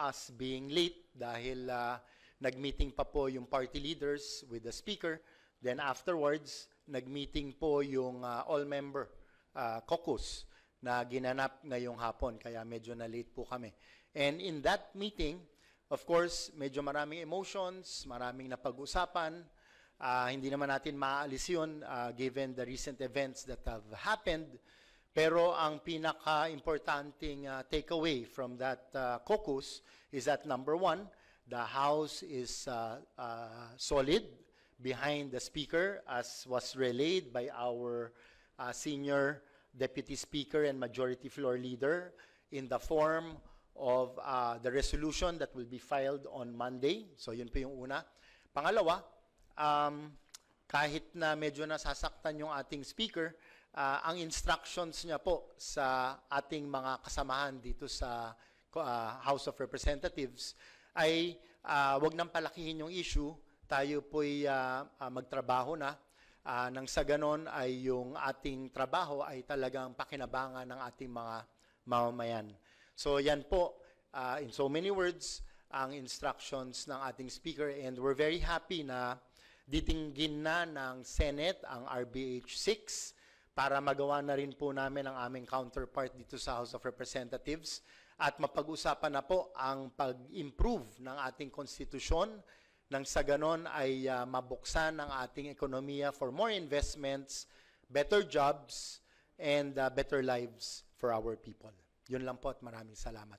us being late dahil nag-meeting pa po yung party leaders with the speaker. Then afterwards, nag-meeting po yung all-member caucus na ginanap ngayong hapon. Kaya medyo na late po kami. And in that meeting, of course, medyo maraming emotions, maraming napag-usapan. Hindi naman natin maaalis yun given the recent events that have happened. Pero ang pinaka-importanting takeaway from that caucus is that number one, the House is solid behind the Speaker as was relayed by our Senior Deputy Speaker and Majority Floor Leader in the form of the resolution that will be filed on Monday. So yun po yung una. Pangalawa, kahit na medyo nasasaktan yung ating Speaker, ang instructions niya po sa ating mga kasamahan dito sa House of Representatives ay wag nang palakihin yung issue, tayo po'y magtrabaho na. Nang sa ganon ay yung ating trabaho ay talagang pakinabangan ng ating mga mamamayan. So yan po, in so many words, ang instructions ng ating Speaker, and we're very happy na ditinggin na ng Senate ang RBH 6 para magawa na rin po namin ang aming counterpart dito sa House of Representatives at mapag-usapan na po ang pag-improve ng ating konstitusyon nang sa ganon ay mabuksan ang ating ekonomiya for more investments, better jobs, and better lives for our people. Yun lang po at maraming salamat.